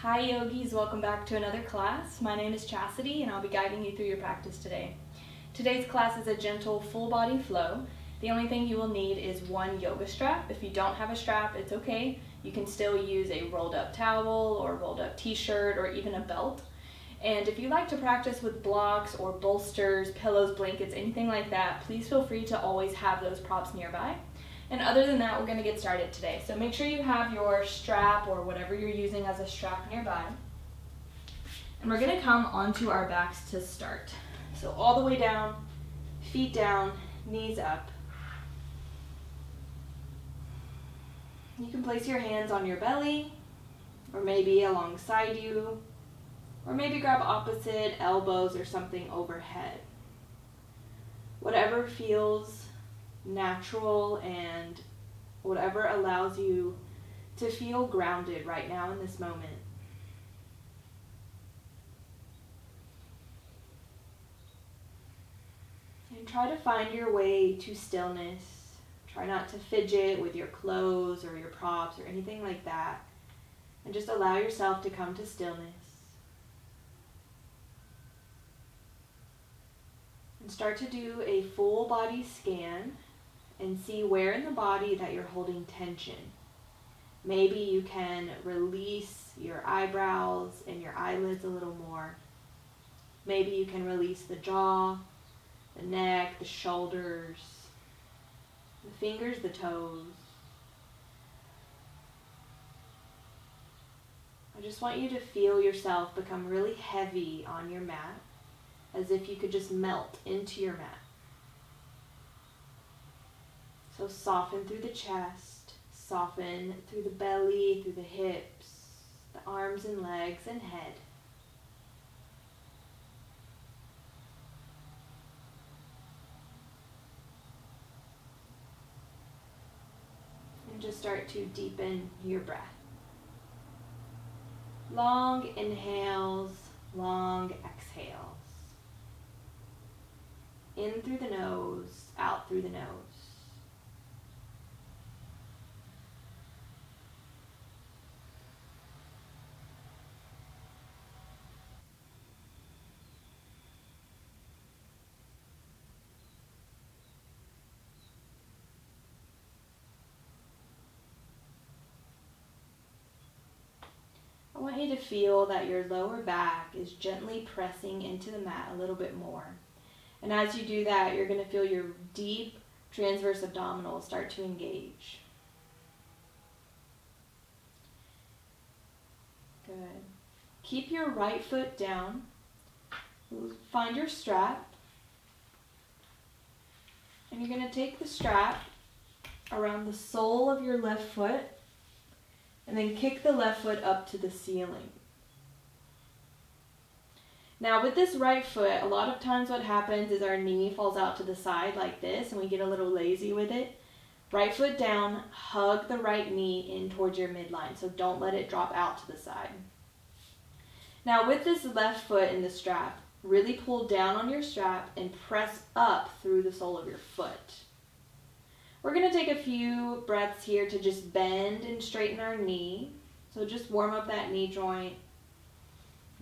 Hi yogis, welcome back to another class. My name is Chastity and I'll be guiding you through your practice today. Today's class is a gentle full body flow. The only thing you will need is one yoga strap. If you don't have a strap, it's okay. You can still use a rolled up towel or rolled up t-shirt or even a belt. And if you like to practice with blocks or bolsters, pillows, blankets, anything like that, please feel free to always have those props nearby. And other than that, we're going to get started today. So make sure you have your strap or whatever you're using as a strap nearby. And we're going to come onto our backs to start. So all the way down, feet down, knees up. You can place your hands on your belly, or maybe alongside you, or maybe grab opposite elbows or something overhead. Whatever feels natural and whatever allows you to feel grounded right now in this moment. And try to find your way to stillness. Try not to fidget with your clothes or your props or anything like that. And just allow yourself to come to stillness. And start to do a full body scan and see where in the body that you're holding tension. Maybe you can release your eyebrows and your eyelids a little more. Maybe you can release the jaw, the neck, the shoulders, the fingers, the toes. I just want you to feel yourself become really heavy on your mat, as if you could just melt into your mat. So soften through the chest, soften through the belly, through the hips, the arms and legs and head. And just start to deepen your breath. Long inhales, long exhales. In through the nose, out through the nose. I want you to feel that your lower back is gently pressing into the mat a little bit more. And as you do that, you're going to feel your deep transverse abdominals start to engage. Good. Keep your right foot down. Find your strap. And you're going to take the strap around the sole of your left foot and then kick the left foot up to the ceiling. Now with this right foot, a lot of times what happens is our knee falls out to the side like this and we get a little lazy with it. Right foot down, hug the right knee in towards your midline, so don't let it drop out to the side. Now with this left foot in the strap, really pull down on your strap and press up through the sole of your foot. We're going to take a few breaths here to just bend and straighten our knee. So just warm up that knee joint.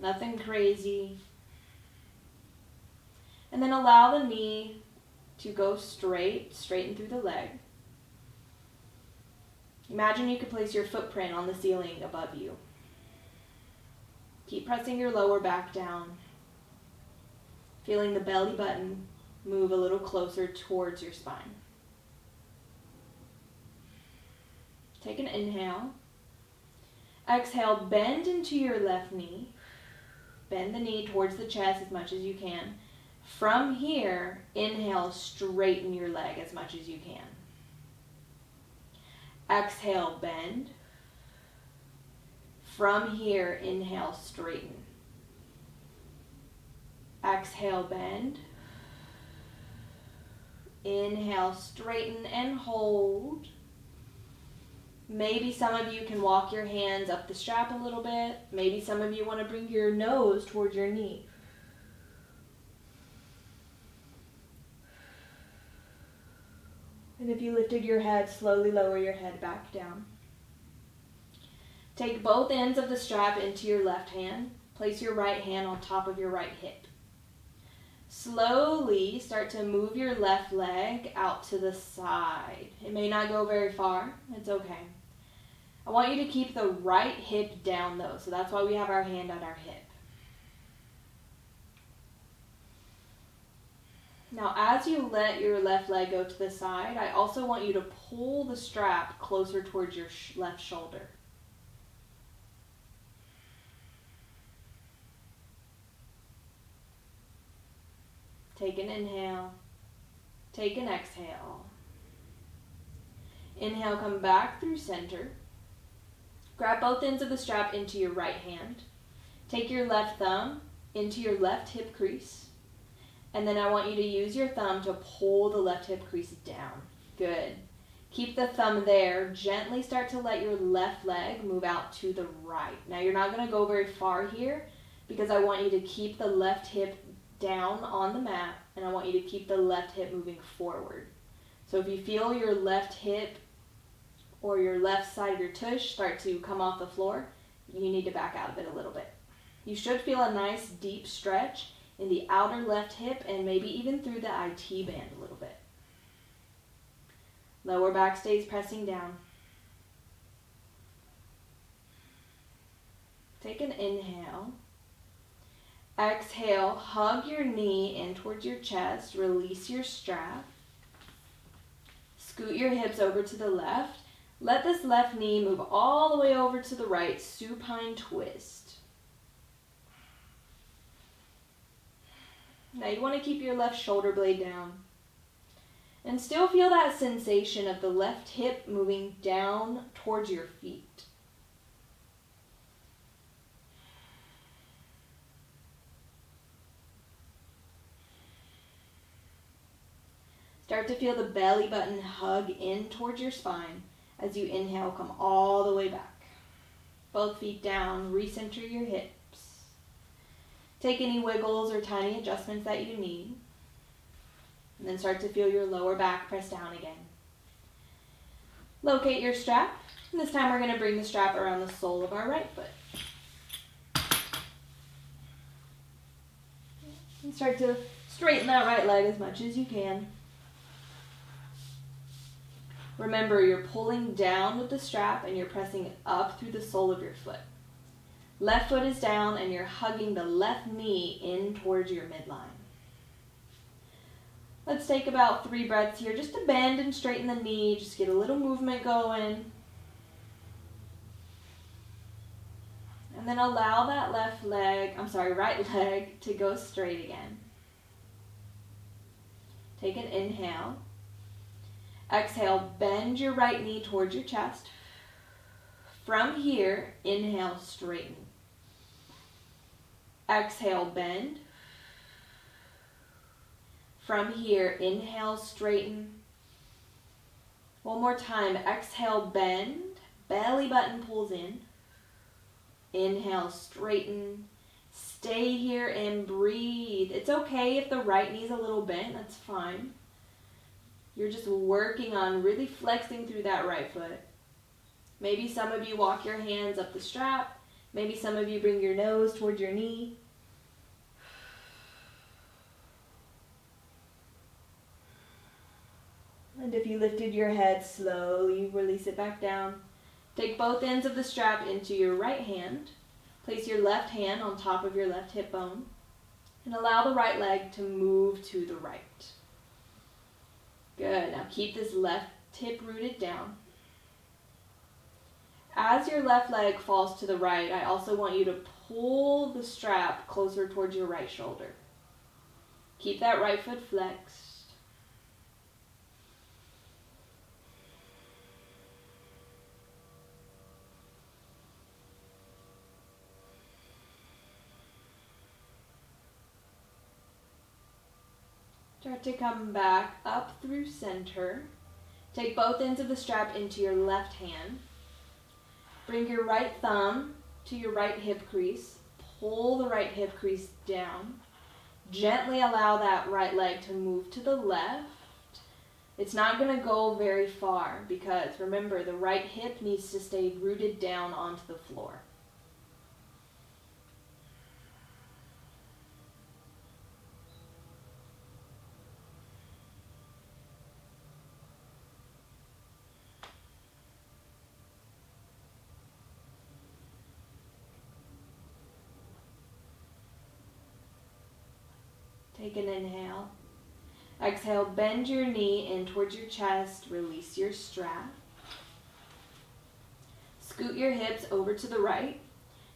Nothing crazy. And then allow the knee to go straighten through the leg. Imagine you could place your footprint on the ceiling above you. Keep pressing your lower back down. Feeling the belly button move a little closer towards your spine. Take an inhale. Exhale, bend into your left knee. Bend the knee towards the chest as much as you can. From here, inhale, straighten your leg as much as you can. Exhale, bend. From here, inhale, straighten. Exhale, bend. Inhale, straighten and hold. Maybe some of you can walk your hands up the strap a little bit. Maybe some of you want to bring your nose towards your knee. And if you lifted your head, slowly lower your head back down. Take both ends of the strap into your left hand. Place your right hand on top of your right hip. Slowly start to move your left leg out to the side. It may not go very far. It's okay. I want you to keep the right hip down though, so that's why we have our hand at our hip. Now as you let your left leg go to the side, I also want you to pull the strap closer towards your left shoulder. Take an inhale. Take an exhale. Inhale, come back through center. Grab both ends of the strap into your right hand. Take your left thumb into your left hip crease. And then I want you to use your thumb to pull the left hip crease down. Good. Keep the thumb there. Gently start to let your left leg move out to the right. Now you're not going to go very far here because I want you to keep the left hip down on the mat, and I want you to keep the left hip moving forward. So if you feel your left hip or your left side of your tush start to come off the floor, you need to back out of it a little bit. You should feel a nice deep stretch in the outer left hip and maybe even through the IT band a little bit. Lower back stays pressing down. Take an inhale. Exhale, hug your knee in towards your chest, release your strap. Scoot your hips over to the left. Let this left knee move all the way over to the right, supine twist. Now you want to keep your left shoulder blade down. And still feel that sensation of the left hip moving down towards your feet. Start to feel the belly button hug in towards your spine as you inhale, come all the way back. Both feet down, recenter your hips. Take any wiggles or tiny adjustments that you need. And then start to feel your lower back press down again. Locate your strap. And this time we're going to bring the strap around the sole of our right foot. And start to straighten that right leg as much as you can. Remember, you're pulling down with the strap and you're pressing up through the sole of your foot. Left foot is down and you're hugging the left knee in towards your midline. Let's take about 3 breaths here just to bend and straighten the knee. Just get a little movement going. And then allow that right leg to go straight again. Take an inhale. Exhale, bend your right knee towards your chest. From here, inhale, straighten. Exhale, bend. From here, inhale, straighten. One more time, exhale, bend. Belly button pulls in. Inhale, straighten. Stay here and breathe. It's okay if the right knee's a little bent, that's fine. You're just working on really flexing through that right foot. Maybe some of you walk your hands up the strap. Maybe some of you bring your nose towards your knee. And if you lifted your head, slowly release it back down. Take both ends of the strap into your right hand. Place your left hand on top of your left hip bone. And allow the right leg to move to the right. Good. Now keep this left hip rooted down. As your left leg falls to the right, I also want you to pull the strap closer towards your right shoulder. Keep that right foot flexed. Start to come back up through center. Take both ends of the strap into your left hand. Bring your right thumb to your right hip crease. Pull the right hip crease down. Gently allow that right leg to move to the left. It's not going to go very far because, remember, the right hip needs to stay rooted down onto the floor. Take an inhale. Exhale, bend your knee in towards your chest, release your strap. Scoot your hips over to the right,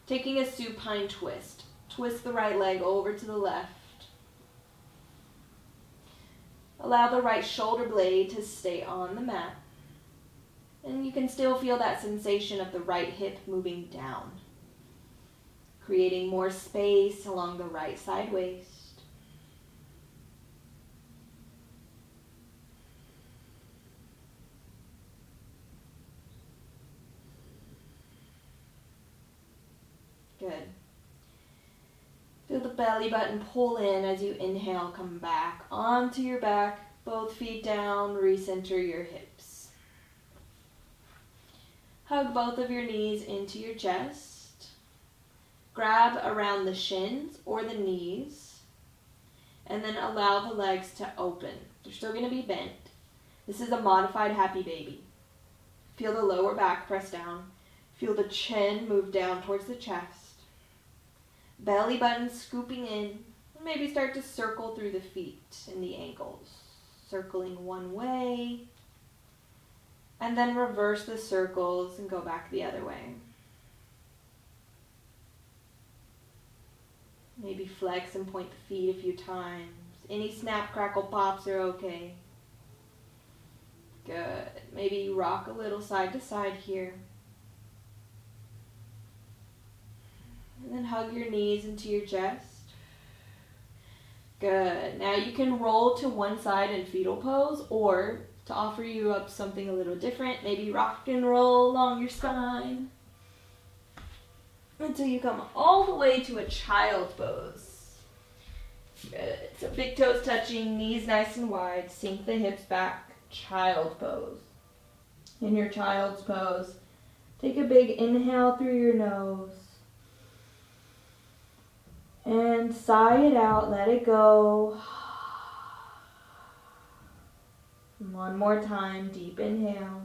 taking a supine twist. Twist the right leg over to the left. Allow the right shoulder blade to stay on the mat. And you can still feel that sensation of the right hip moving down, creating more space along the right side waist. Good. Feel the belly button pull in as you inhale, come back onto your back, both feet down, recenter your hips. Hug both of your knees into your chest. Grab around the shins or the knees, and then allow the legs to open. They're still going to be bent. This is a modified happy baby. Feel the lower back press down. Feel the chin move down towards the chest. Belly button scooping in. Maybe start to circle through the feet and the ankles. Circling one way. And then reverse the circles and go back the other way. Maybe flex and point the feet a few times. Any snap, crackle, pops are okay. Good. Maybe you rock a little side to side here. And then hug your knees into your chest. Good. Now you can roll to one side in fetal pose, or to offer you up something a little different, maybe rock and roll along your spine until you come all the way to a child's pose. Good. So big toes touching, knees nice and wide, sink the hips back, child's pose. In your child's pose, take a big inhale through your nose. And sigh it out, let it go. One more time, deep inhale.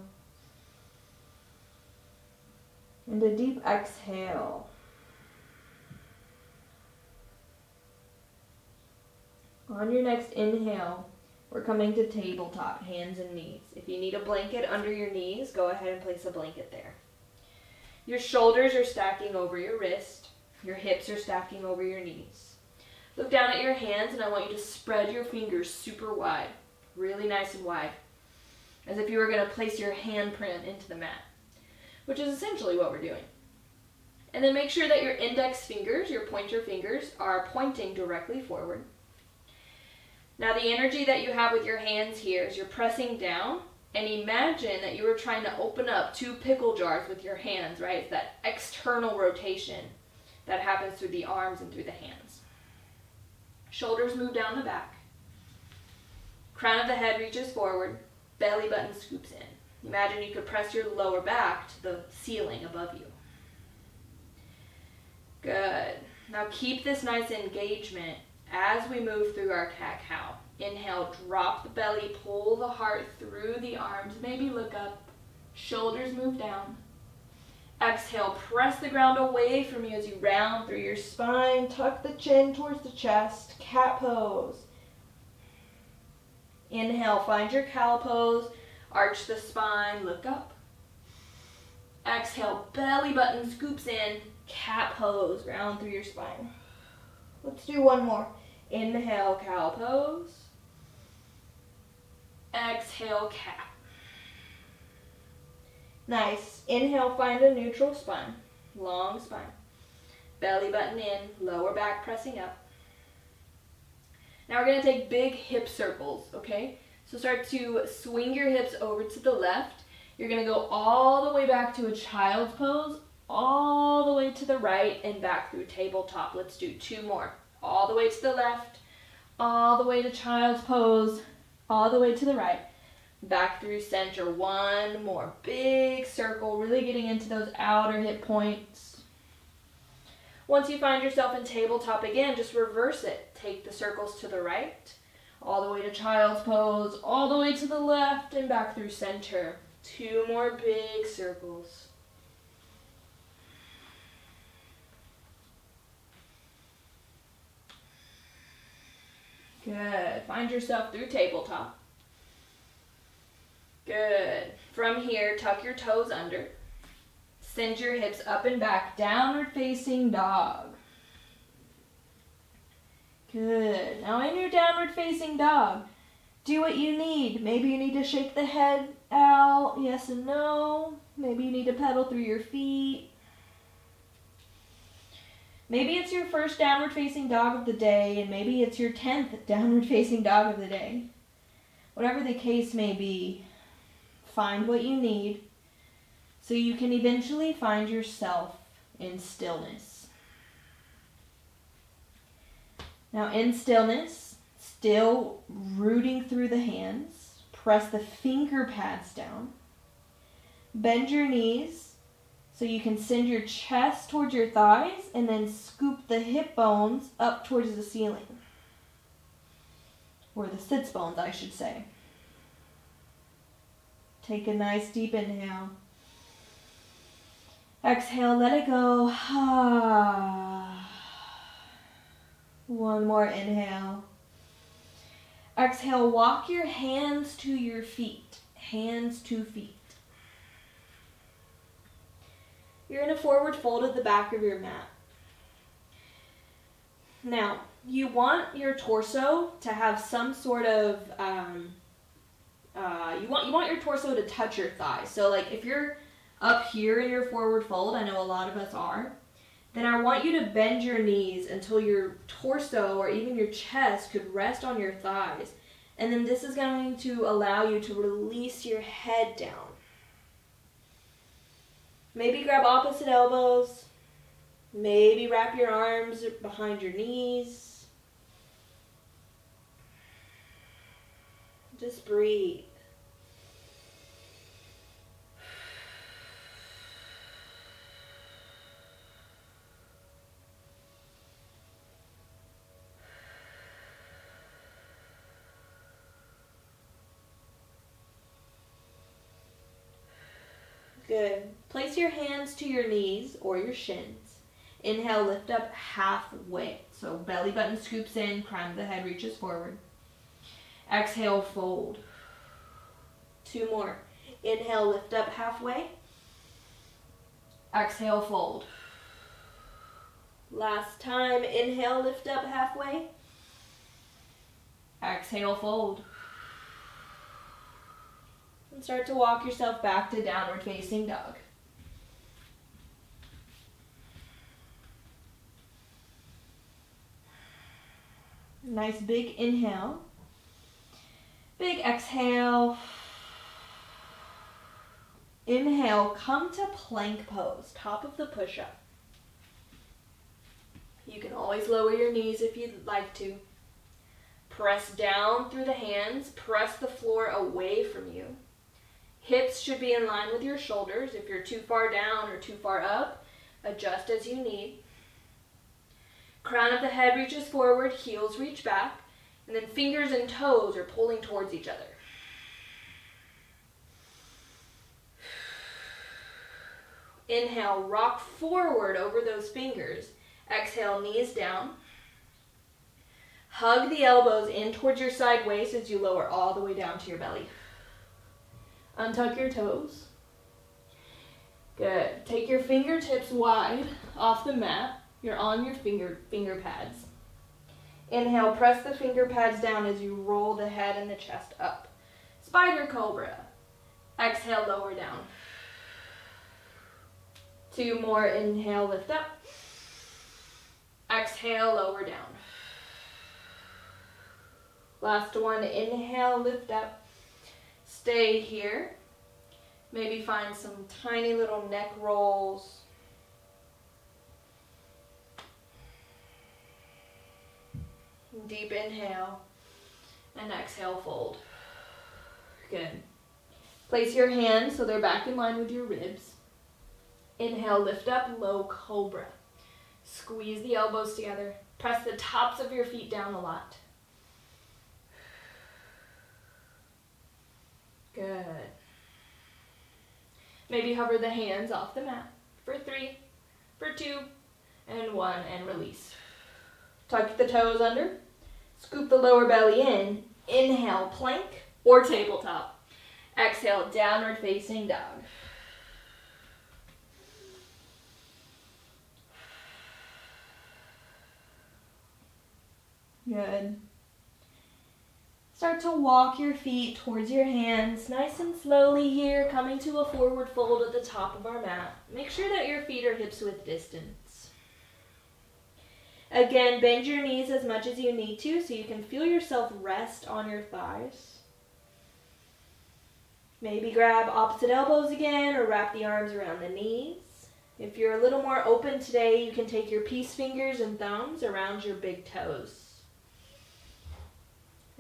And a deep exhale. On your next inhale, we're coming to tabletop, hands and knees. If you need a blanket under your knees, go ahead and place a blanket there. Your shoulders are stacking over your wrist. Your hips are stacking over your knees. Look down at your hands, and I want you to spread your fingers super wide, really nice and wide, as if you were going to place your handprint into the mat, which is essentially what we're doing. And then make sure that your index fingers, your pointer fingers, are pointing directly forward. Now the energy that you have with your hands here is you're pressing down, and imagine that you were trying to open up 2 pickle jars with your hands, right? It's that external rotation that happens through the arms and through the hands. Shoulders move down the back. Crown of the head reaches forward. Belly button scoops in. Imagine you could press your lower back to the ceiling above you. Good. Now keep this nice engagement as we move through our cat-cow. Inhale, drop the belly, pull the heart through the arms. Maybe look up. Shoulders move down. Exhale, press the ground away from you as you round through your spine. Tuck the chin towards the chest. Cat pose. Inhale, find your cow pose. Arch the spine, look up. Exhale, belly button scoops in. Cat pose, round through your spine. Let's do one more. Inhale, cow pose. Exhale, cat. Nice. Inhale, find a neutral spine. Long spine. Belly button in, lower back pressing up. Now we're going to take big hip circles, okay? So start to swing your hips over to the left. You're going to go all the way back to a child's pose, all the way to the right, and back through tabletop. Let's do 2 more. All the way to the left, all the way to child's pose, all the way to the right, Back through center. One more. Big circle, really getting into those outer hip points. Once you find yourself in tabletop again, just reverse it. Take the circles to the right, all the way to child's pose, all the way to the left, and back through center. 2 more big circles. Good. Find yourself through tabletop. Good. From here, tuck your toes under. Send your hips up and back, downward facing dog. Good. Now in your downward facing dog, do what you need. Maybe you need to shake the head out, yes and no. Maybe you need to pedal through your feet. Maybe it's your first downward facing dog of the day, and maybe it's your 10th downward facing dog of the day. Whatever the case may be, find what you need so you can eventually find yourself in stillness. Now in stillness, still rooting through the hands, press the finger pads down. Bend your knees so you can send your chest towards your thighs and then scoop the hip bones up towards the ceiling. Or the sits bones, I should say. Take a nice deep inhale. Exhale, let it go. One more inhale. Exhale, walk your hands to your feet. Hands to feet. You're in a forward fold at the back of your mat. Now, you want your torso to have some sort of, you want your torso to touch your thighs. So like if you're up here in your forward fold, I know a lot of us are, then I want you to bend your knees until your torso or even your chest could rest on your thighs. And then this is going to allow you to release your head down. Maybe grab opposite elbows. Maybe wrap your arms behind your knees. Just breathe. Good. Place your hands to your knees or your shins. Inhale, lift up halfway. So belly button scoops in, crown of the head reaches forward. Exhale, fold. 2 more. Inhale, lift up halfway. Exhale, fold. Last time, inhale, lift up halfway. Exhale, fold. And start to walk yourself back to downward facing dog. Nice big inhale. Big exhale. Inhale, come to plank pose, top of the push-up. You can always lower your knees if you'd like to. Press down through the hands, press the floor away from you. Hips should be in line with your shoulders. If you're too far down or too far up, adjust as you need. Crown of the head reaches forward, heels reach back, and then fingers and toes are pulling towards each other. Inhale, rock forward over those fingers. Exhale, knees down. Hug the elbows in towards your side waist as you lower all the way down to your belly. Untuck your toes. Good. Take your fingertips wide off the mat. You're on your finger pads. Inhale, press the finger pads down as you roll the head and the chest up. Spider cobra. Exhale, lower down. 2 more. Inhale, lift up. Exhale, lower down. Last one. Inhale, lift up. Stay here. Maybe find some tiny little neck rolls. Deep inhale and exhale, fold. Good. Place your hands so they're back in line with your ribs. Inhale, lift up, low cobra. Squeeze the elbows together. Press the tops of your feet down a lot. Good. Maybe hover the hands off the mat for 3, for 2, and 1, and release. Tuck the toes under. Scoop the lower belly in. Inhale, plank or tabletop. Exhale, downward facing dog. Good. Start to walk your feet towards your hands, nice and slowly here, coming to a forward fold at the top of our mat. Make sure that your feet are hips width distance. Again, bend your knees as much as you need to so you can feel yourself rest on your thighs. Maybe grab opposite elbows again or wrap the arms around the knees. If you're a little more open today, you can take your peace fingers and thumbs around your big toes.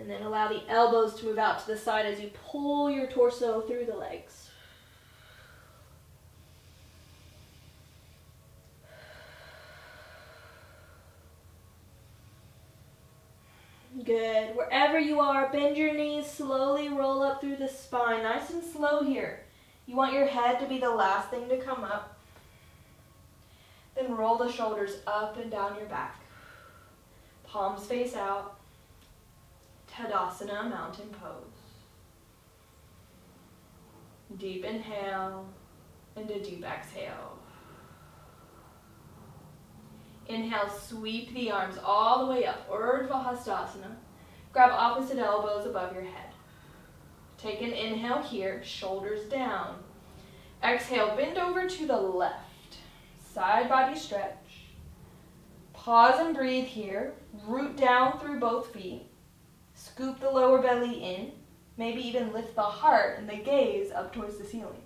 And then allow the elbows to move out to the side as you pull your torso through the legs. Good. Wherever you are, bend your knees, slowly roll up through the spine. Nice and slow here. You want your head to be the last thing to come up. Then roll the shoulders up and down your back. Palms face out. Tadasana, mountain pose. Deep inhale and a deep exhale. Inhale, sweep the arms all the way up, Urdhva Hastasana. Grab opposite elbows above your head. Take an inhale here, shoulders down. Exhale, bend over to the left. Side body stretch. Pause and breathe here. Root down through both feet. Scoop the lower belly in. Maybe even lift the heart and the gaze up towards the ceiling.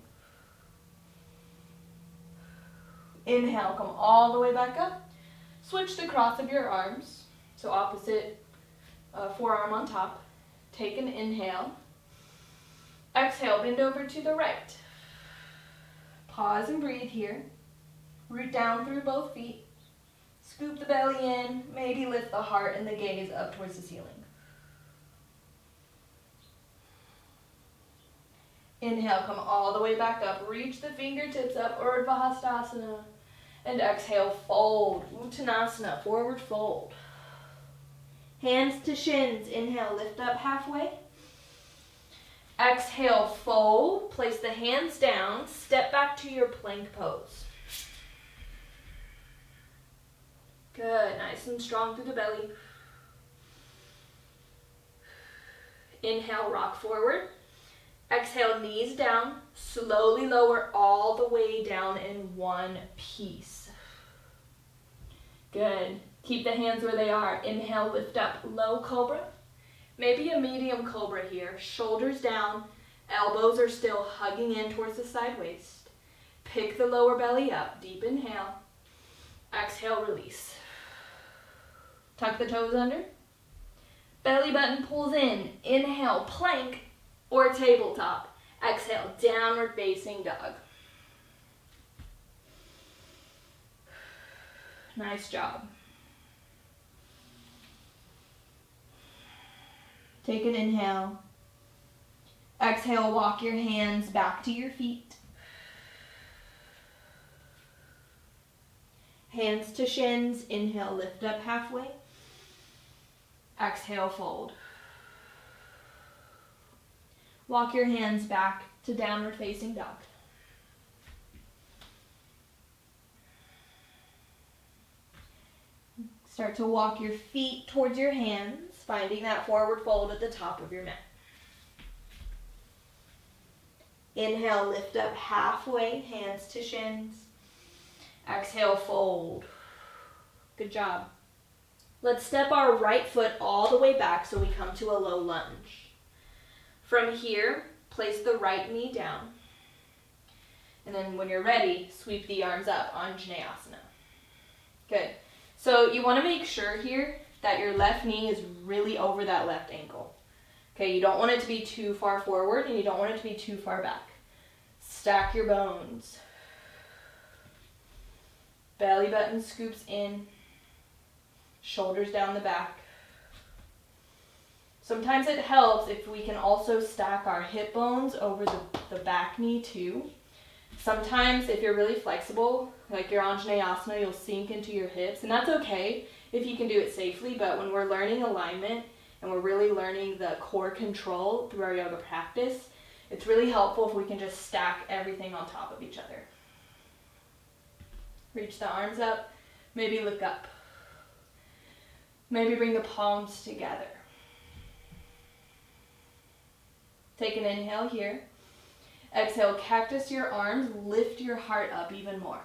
Inhale, come all the way back up. Switch the cross of your arms, so opposite forearm on top. Take an inhale. Exhale, bend over to the right. Pause and breathe here. Root down through both feet. Scoop the belly in, maybe lift the heart and the gaze up towards the ceiling. Inhale, come all the way back up. Reach the fingertips up, Urdhva Hastasana. And exhale, fold, Uttanasana, forward fold. Hands to shins. Inhale, lift up halfway. Exhale, fold. Place the hands down. Step back to your plank pose. Good, nice and strong through the belly. Inhale, rock forward. Exhale, knees down. Slowly lower all the way down in one piece. Good. Keep the hands where they are. Inhale, lift up, low cobra. Maybe a medium cobra here. Shoulders down. Elbows are still hugging in towards the side waist. Pick the lower belly up. Deep inhale. Exhale, release. Tuck the toes under. Belly button pulls in. Inhale, plank or tabletop. Exhale, downward facing dog. Nice job. Take an inhale. Exhale, walk your hands back to your feet. Hands to shins. Inhale, lift up halfway. Exhale, fold. Walk your hands back to downward facing dog. Start to walk your feet towards your hands, finding that forward fold at the top of your mat. Inhale, lift up halfway, hands to shins. Exhale, fold. Good job. Let's step our right foot all the way back so we come to a low lunge. From here, place the right knee down. And then when you're ready, sweep the arms up, Anjaneyasana. Good. So you want to make sure here that your left knee is really over that left ankle. Okay, you don't want it to be too far forward and you don't want it to be too far back. Stack your bones. Belly button scoops in. Shoulders down the back. Sometimes it helps if we can also stack our hip bones over the back knee too. Sometimes if you're really flexible, like your Anjaneyasana, you'll sink into your hips, and that's okay if you can do it safely, but when we're learning alignment and we're really learning the core control through our yoga practice, it's really helpful if we can just stack everything on top of each other. Reach the arms up, maybe look up. Maybe bring the palms together. Take an inhale here. Exhale, cactus your arms, lift your heart up even more.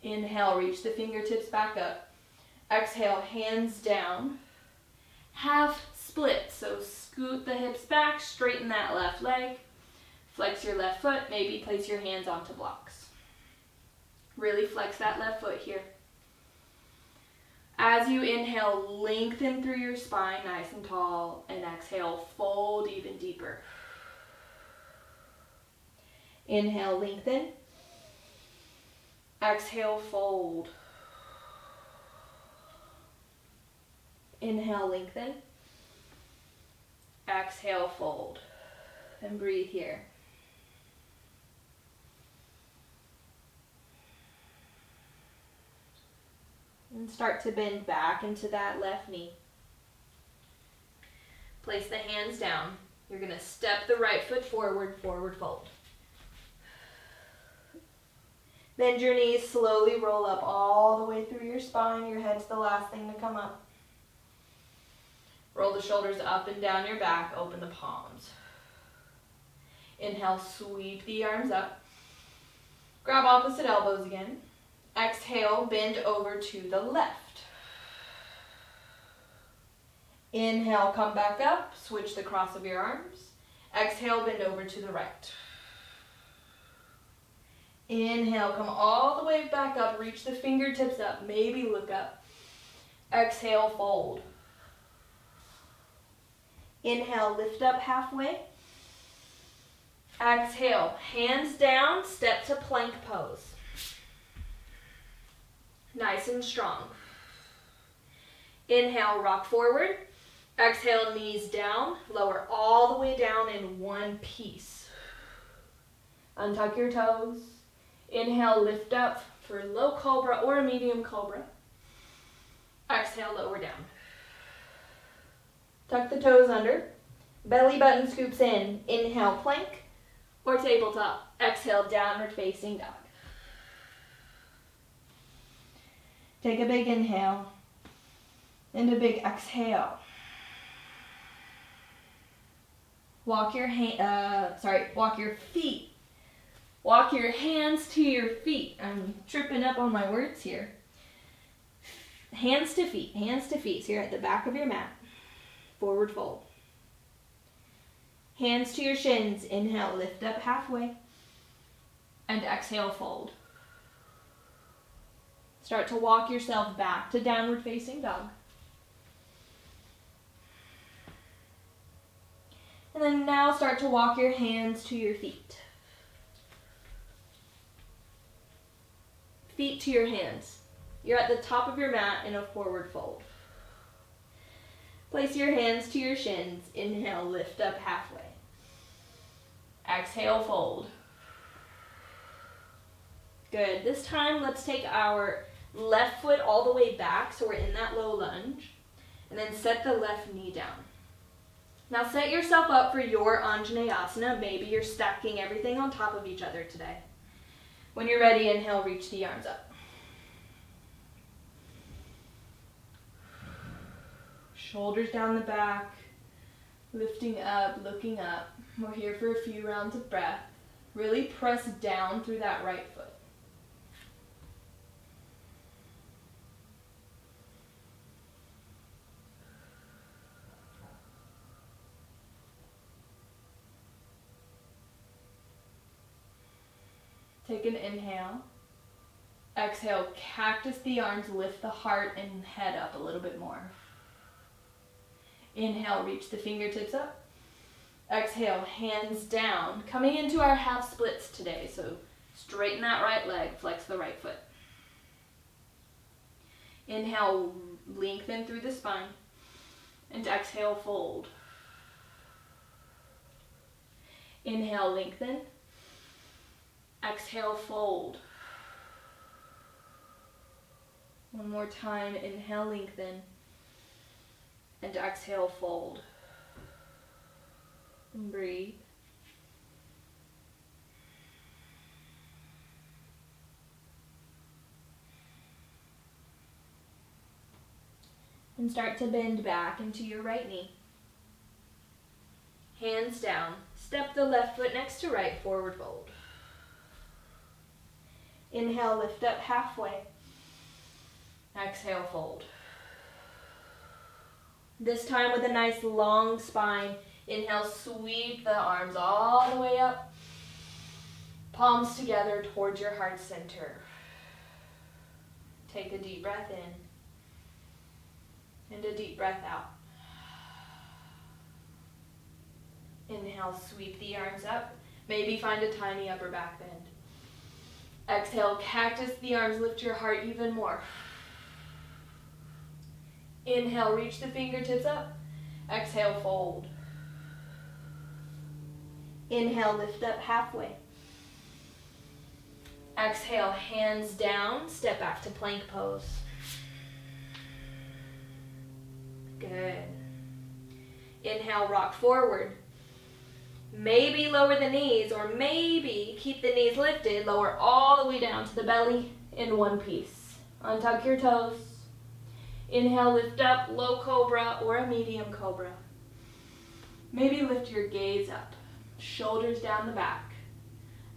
Inhale, reach the fingertips back up. Exhale, hands down. Half split, so scoot the hips back, straighten that left leg. Flex your left foot, maybe place your hands onto blocks. Really flex that left foot here. As you inhale, lengthen through your spine nice and tall, and exhale, fold even deeper. Inhale, lengthen. Exhale, fold. Inhale, lengthen. Exhale, fold. And breathe here. And start to bend back into that left knee. Place the hands down. You're going to step the right foot forward, forward fold. Bend your knees, slowly roll up all the way through your spine. Your head's the last thing to come up. Roll the shoulders up and down your back, open the palms. Inhale, sweep the arms up. Grab opposite elbows again. Exhale, bend over to the left. Inhale, come back up, switch the cross of your arms. Exhale, bend over to the right. Inhale, come all the way back up, reach the fingertips up, maybe look up. Exhale, fold. Inhale, lift up halfway. Exhale, hands down, step to plank pose. Nice and strong. Inhale, rock forward. Exhale, knees down. Lower all the way down in one piece. Untuck your toes. Inhale, lift up for low cobra or a medium cobra. Exhale, lower down. Tuck the toes under. Belly button scoops in. Inhale, plank or tabletop. Exhale, downward facing dog. Take a big inhale and a big exhale. Walk your feet. Walk your hands to your feet. I'm tripping up on my words here. Hands to feet. So you're at the back of your mat. Forward fold. Hands to your shins. Inhale, lift up halfway. And exhale, fold. Start to walk yourself back to downward facing dog. And then now start to walk your hands to your feet. Feet to your hands. You're at the top of your mat in a forward fold. Place your hands to your shins. Inhale, lift up halfway. Exhale, fold. Good. This time, let's take our left foot all the way back, so we're in that low lunge, and then set the left knee down. Now set yourself up for your Anjaneyasana. Maybe you're stacking everything on top of each other today. When you're ready, inhale, reach the arms up. Shoulders down the back, lifting up, looking up. We're here for a few rounds of breath. Really press down through that right foot. Take an inhale. Exhale, cactus the arms, lift the heart and head up a little bit more. Inhale, reach the fingertips up. Exhale, hands down. Coming into our half splits today, so straighten that right leg, flex the right foot. Inhale, lengthen through the spine. And exhale, fold. Inhale, lengthen. Exhale, fold. One more time, inhale, lengthen. And exhale, fold. And breathe. And start to bend back into your right knee. Hands down. Step the left foot next to right, forward fold. Inhale, lift up halfway. Exhale, fold. This time with a nice long spine. Inhale, sweep the arms all the way up. Palms together towards your heart center. Take a deep breath in. And a deep breath out. Inhale, sweep the arms up. Maybe find a tiny upper back bend. Exhale, cactus the arms, lift your heart even more. Inhale, reach the fingertips up. Exhale, fold. Inhale, lift up halfway. Exhale, hands down, step back to plank pose. Good. Inhale, rock forward. Maybe lower the knees, or maybe keep the knees lifted, lower all the way down to the belly in one piece. Untuck your toes. Inhale, lift up, low cobra or a medium cobra. Maybe lift your gaze up, shoulders down the back.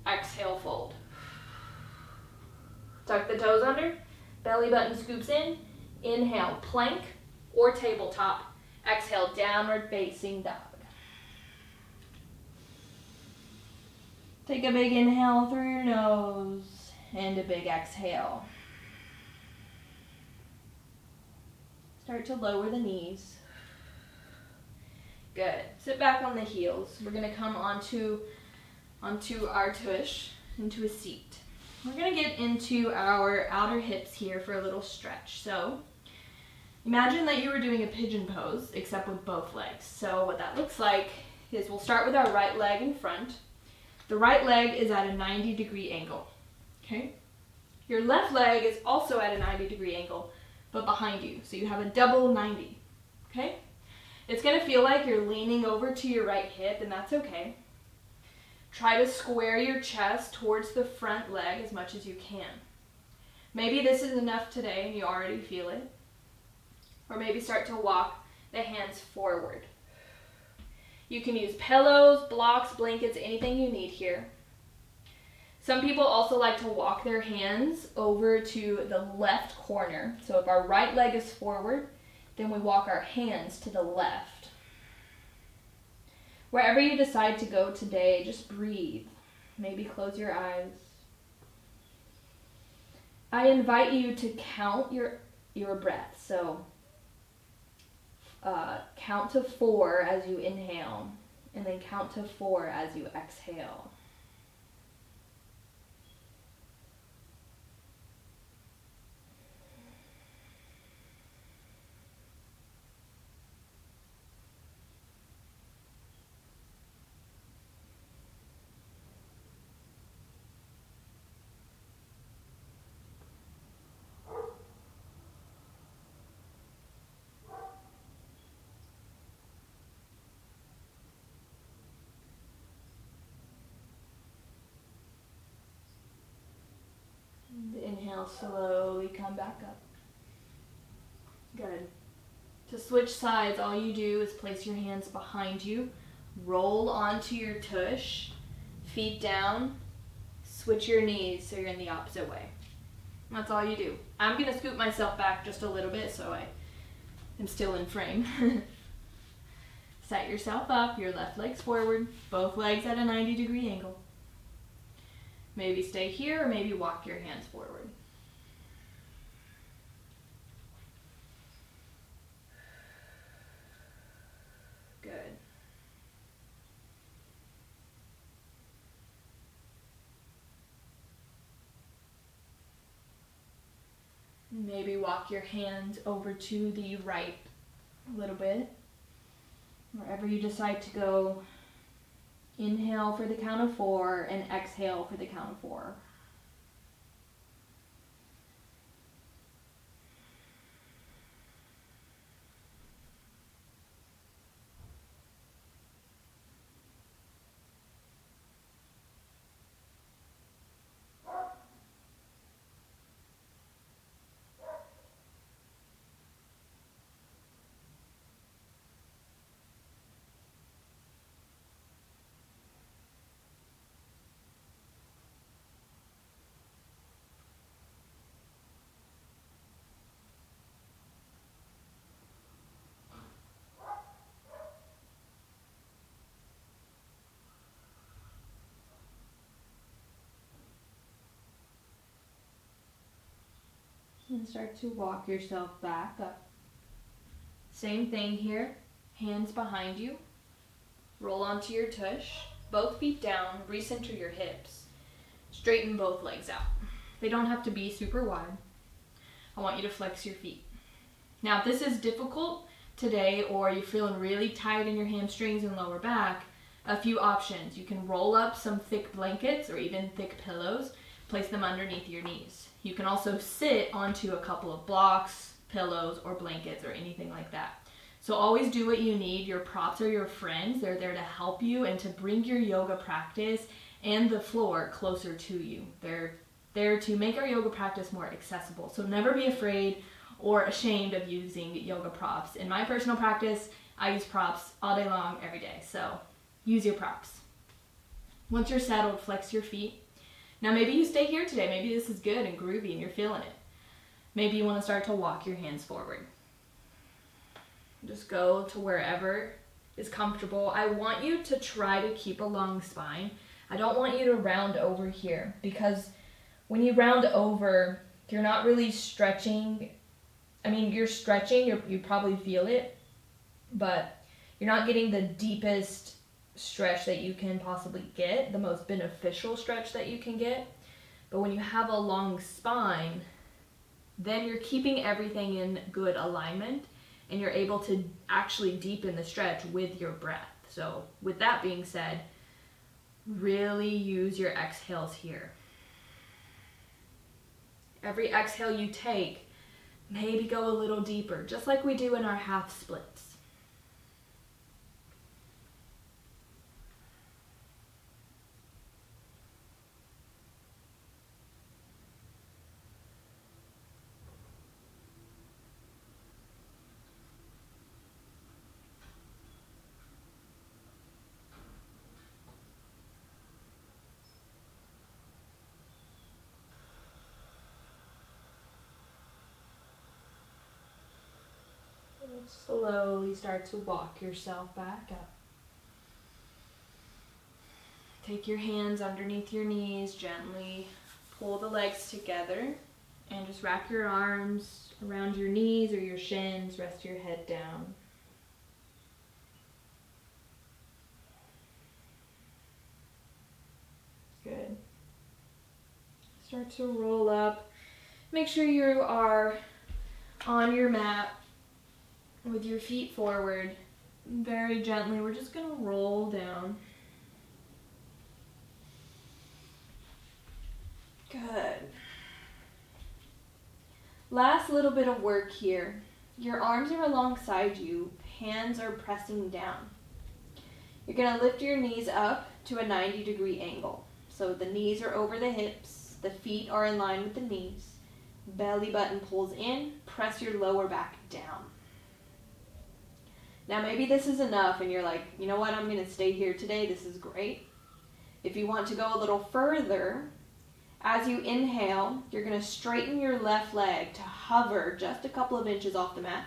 Exhale, fold. Tuck the toes under, belly button scoops in. Inhale, plank or tabletop. Exhale, downward facing dog. Take a big inhale through your nose and a big exhale. Start to lower the knees. Good. Sit back on the heels. We're going to come onto our tush, into a seat. We're going to get into our outer hips here for a little stretch. So imagine that you were doing a pigeon pose, except with both legs. So what that looks like is we'll start with our right leg in front. The right leg is at a 90-degree angle, okay? Your left leg is also at a 90-degree angle, but behind you. So you have a double 90, okay? It's gonna feel like you're leaning over to your right hip, and that's okay. Try to square your chest towards the front leg as much as you can. Maybe this is enough today and you already feel it. Or maybe start to walk the hands forward. You can use pillows, blocks, blankets, anything you need here. Some people also like to walk their hands over to the left corner. So if our right leg is forward, then we walk our hands to the left. Wherever you decide to go today, just breathe. Maybe close your eyes. I invite you to count your breath. So count to 4 as you inhale, and then count to 4 as you exhale. Inhale, slowly come back up. Good. To switch sides, all you do is place your hands behind you, roll onto your tush, feet down, switch your knees so you're in the opposite way. That's all you do. I'm going to scoop myself back just a little bit so I am still in frame. Set yourself up, your left leg's forward, both legs at a 90-degree angle. Maybe stay here or maybe walk your hands forward. Maybe walk your hands over to the right a little bit. Wherever you decide to go, inhale for the count of 4 and exhale for the count of 4. And start to walk yourself back up. Same thing here, hands behind you. Roll onto your tush, both feet down, recenter your hips. Straighten both legs out. They don't have to be super wide. I want you to flex your feet. Now, if this is difficult today or you're feeling really tight in your hamstrings and lower back, a few options. You can roll up some thick blankets or even thick pillows, place them underneath your knees. You can also sit onto a couple of blocks, pillows, or blankets or anything like that. So always do what you need. Your props are your friends. They're there to help you and to bring your yoga practice and the floor closer to you. They're there to make our yoga practice more accessible. So never be afraid or ashamed of using yoga props. In my personal practice, I use props all day long, every day. So use your props. Once you're settled, flex your feet. Now maybe you stay here today. Maybe this is good and groovy and you're feeling it. Maybe you want to start to walk your hands forward. Just go to wherever is comfortable. I want you to try to keep a long spine. I don't want you to round over here, because when you round over, you're not really stretching. I mean, you're stretching, you probably feel it, but you're not getting the deepest stretch that you can possibly get, the most beneficial stretch that you can get. But when you have a long spine, then you're keeping everything in good alignment and you're able to actually deepen the stretch with your breath. So with that being said, really use your exhales here. Every exhale you take, maybe go a little deeper, just like we do in our half splits. Slowly start to walk yourself back up. Take your hands underneath your knees, gently pull the legs together and just wrap your arms around your knees or your shins, rest your head down. Good. Start to roll up. Make sure you are on your mat with your feet forward. Very gently, we're just going to roll down. Good. Last little bit of work here. Your arms are alongside you, hands are pressing down. You're going to lift your knees up to a 90-degree angle. So the knees are over the hips, the feet are in line with the knees, belly button pulls in, press your lower back down. Now maybe this is enough and you're like, you know what, I'm going to stay here today, this is great. If you want to go a little further, as you inhale, you're going to straighten your left leg to hover just a couple of inches off the mat.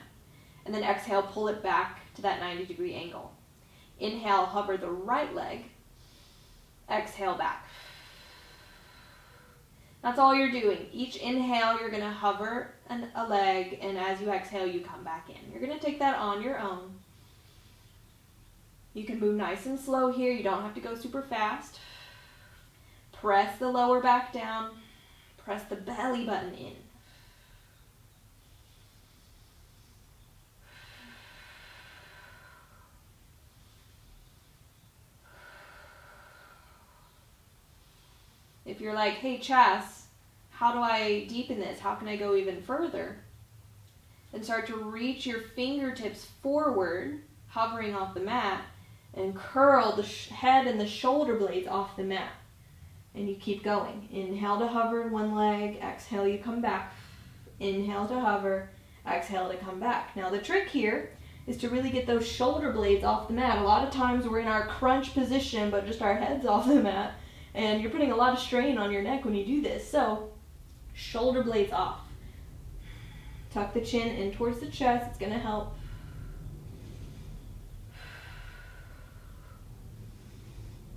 And then exhale, pull it back to that 90-degree angle. Inhale, hover the right leg. Exhale, back. That's all you're doing. Each inhale, you're going to hover a leg, and as you exhale, you come back in. You're going to take that on your own. You can move nice and slow here. You don't have to go super fast. Press the lower back down. Press the belly button in. you're like, hey Chas, how do I deepen this? How can I go even further? Then start to reach your fingertips forward, hovering off the mat, and curl the head and the shoulder blades off the mat. And you keep going. Inhale to hover in one leg, exhale you come back. Inhale to hover, exhale to come back. Now the trick here is to really get those shoulder blades off the mat. A lot of times we're in our crunch position, but just our head's off the mat, and you're putting a lot of strain on your neck when you do this. So, shoulder blades off. Tuck the chin in towards the chest, it's gonna help.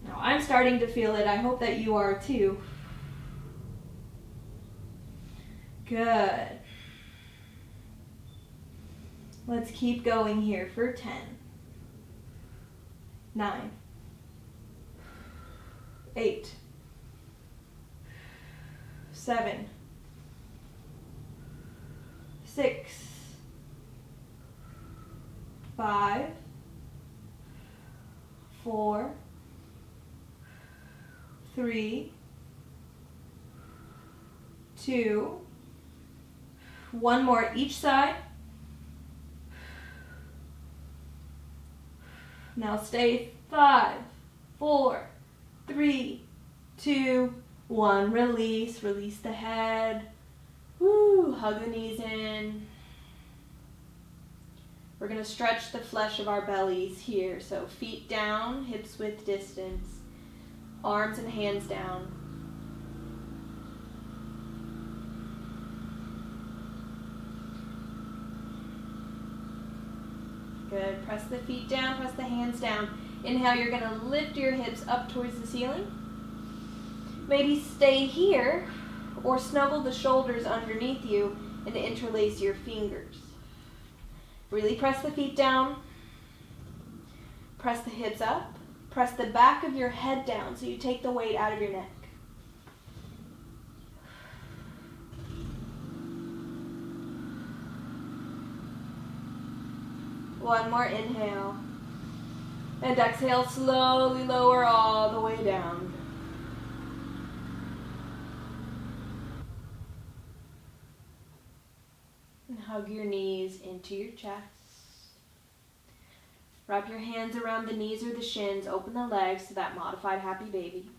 Now I'm starting to feel it, I hope that you are too. Good. Let's keep going here for 10, 9, 8, 7, 6, 5, 4, 3, 2, one more each side. Now stay 5, 4, 3, 2, 1. Release, release the head. Woo, hug the knees in. We're going to stretch the flesh of our bellies here. So feet down, hips width distance, arms and hands down. Good. Press the feet down, press the hands down. Inhale, you're going to lift your hips up towards the ceiling. Maybe stay here or snuggle the shoulders underneath you and interlace your fingers. Really press the feet down. Press the hips up. Press the back of your head down so you take the weight out of your neck. One more inhale. And exhale, slowly lower all the way down. And hug your knees into your chest. Wrap your hands around the knees or the shins. Open the legs to that modified happy baby.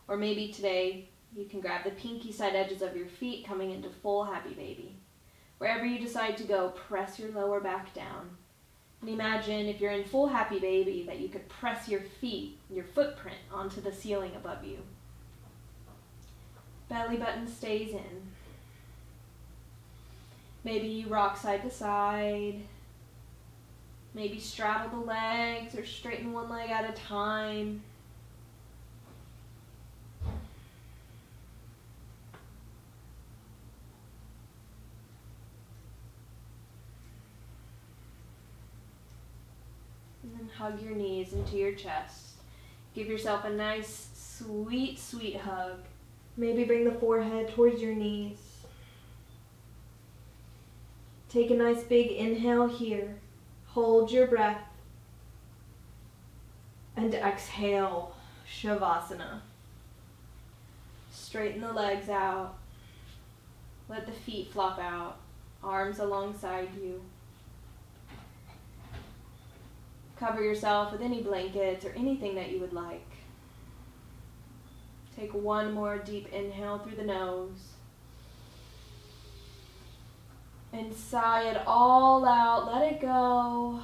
Or maybe today you can grab the pinky side edges of your feet coming into full happy baby. Wherever you decide to go, press your lower back down. And imagine if you're in full happy baby that you could press your feet, your footprint, onto the ceiling above you. Belly button stays in. Maybe you rock side to side. Maybe straddle the legs or straighten one leg at a time. And then hug your knees into your chest. Give yourself a nice, sweet, sweet hug. Maybe bring the forehead towards your knees. Take a nice big inhale here. Hold your breath. And exhale, Shavasana. Straighten the legs out. Let the feet flop out. Arms alongside you. Cover yourself with any blankets or anything that you would like. Take one more deep inhale through the nose. And sigh it all out. Let it go.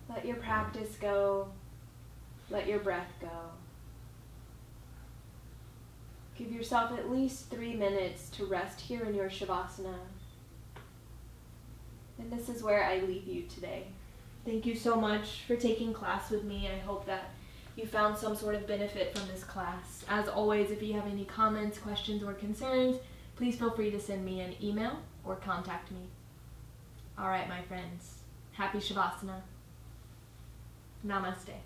Let your practice go. Let your breath go. Give yourself at least 3 minutes to rest here in your Shavasana. And this is where I leave you today. Thank you so much for taking class with me. I hope that you found some sort of benefit from this class. As always, if you have any comments, questions, or concerns, please feel free to send me an email or contact me. All right, my friends. Happy Shavasana. Namaste.